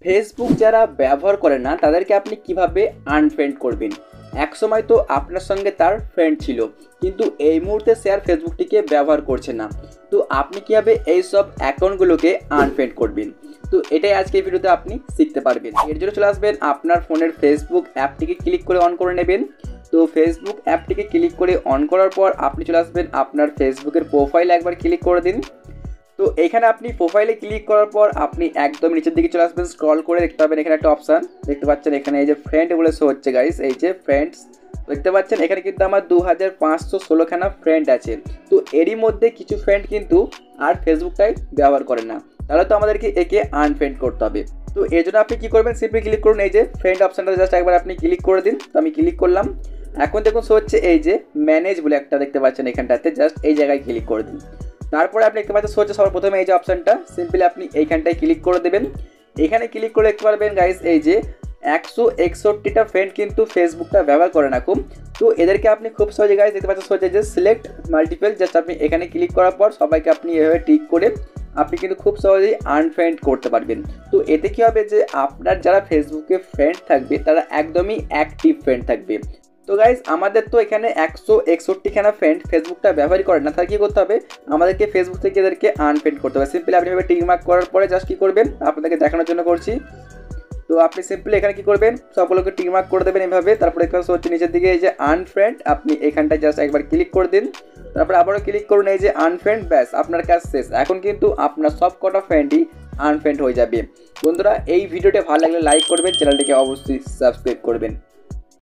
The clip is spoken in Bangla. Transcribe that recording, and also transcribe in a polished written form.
ফেসবুক যারা ব্যবহার করে না তাদেরকে আপনি কিভাবে আনফ্রেন্ড করবেন। এক সময় তো আপনার সঙ্গে তার ফ্রেন্ড ছিল, কিন্তু এই মুহূর্তে সে আর ফেসবুকটিকে ব্যবহার করছে না। তো আপনি কীভাবে এই সব অ্যাকাউন্টগুলোকে আনফ্রেন্ড করবেন, তো এটাই আজকে এই ভিডিওতে আপনি শিখতে পারবেন। এর জন্য চলে আসবেন আপনার ফোনের ফেসবুক অ্যাপটিকে ক্লিক করে অন করে নেবেন। তো ফেসবুক অ্যাপটিকে ক্লিক করে অন করার পর আপনি চলে আসবেন আপনার ফেসবুকের প্রোফাইলে একবার ক্লিক করে দিন। তো এখানে আপনি প্রোফাইলে ক্লিক করার পর আপনি একদম নিচের দিকে চলে আসবেন, স্ক্রল করে দেখতে পাবেন এখানে একটা অপশান দেখতে পাচ্ছেন, এখানে এই যে ফ্রেন্ড বলে শো হচ্ছে গাইস, এই যে ফ্রেন্ডস দেখতে পাচ্ছেন। এখানে কিন্তু আমার 2516খানা ফ্রেন্ড আছে। তো এরই মধ্যে কিছু ফ্রেন্ড কিন্তু আর ফেসবুকটাই ব্যবহার করে না, তাহলে তো আমাদেরকে একে আনফ্রেন্ড করতে হবে। তো এর জন্য আপনি কী করবেন, সিম্পলি ক্লিক করুন এই যে ফ্রেন্ড অপশানটা, জাস্ট একবার আপনি ক্লিক করে দিন। তো আমি ক্লিক করলাম। এখন দেখুন শো হচ্ছে এই যে ম্যানেজ বলে একটা দেখতে পাচ্ছেন, এখানটাতে জাস্ট এই জায়গায় ক্লিক করে দিন। তারপরে আপনি দেখতে পাচ্ছেন হচ্ছে সবার প্রথমে এই যে অপশানটা, সিম্পলি আপনি এইখানটায় ক্লিক করে দেবেন। এখানে ক্লিক করে দেখতে পারবেন গাইস এই যে 161টা ফ্রেন্ড কিন্তু ফেসবুকটা ব্যবহার করে না খুব। তো এদেরকে আপনি খুব সহজে গাইস দেখতে পাচ্ছেন হচ্ছে যে সিলেক্ট মাল্টিপল, জাস্ট আপনি এখানে ক্লিক করার পর সবাইকে আপনি এভাবে টিক করে আপনি কিন্তু খুব সহজেই আনফ্রেন্ড করতে পারবেন। তো এতে কী হবে যে আপনার যারা ফেসবুকে ফ্রেন্ড থাকবে তারা একদমই অ্যাক্টিভ ফ্রেন্ড থাকবে। তো গাইজ আমাদের তো এখানে 161খানা ফ্রেন্ড ফেসবুকটা ব্যবহারই করে না, তাহলে কী করতে হবে, আমাদেরকে ফেসবুক থেকে এদেরকে আনফ্রেন্ড করতে হবে। সিম্পলি আপনি এভাবে টিক মার্ক করার পরে জাস্ট কী করবেন, আপনাদেরকে দেখানোর জন্য করছি। তো আপনি সিম্পলি এখানে কী করবেন, সবগুলোকে টিক মার্ক করে দেবেন এভাবে। তারপরে এখানে হচ্ছে নিচের দিকে এই যে আনফ্রেন্ড, আপনি এখানটায় জাস্ট একবার ক্লিক করে দিন। তারপরে আবারও ক্লিক করুন এই যে আনফ্রেন্ড, ব্যাস আপনার কাজ শেষ। এখন কিন্তু আপনার সব কটা ফ্রেন্ডই আনফ্রেন্ড হয়ে যাবে। বন্ধুরা এই ভিডিওটা ভালো লাগলে লাইক করবেন, চ্যানেলটিকে অবশ্যই সাবস্ক্রাইব করবেন।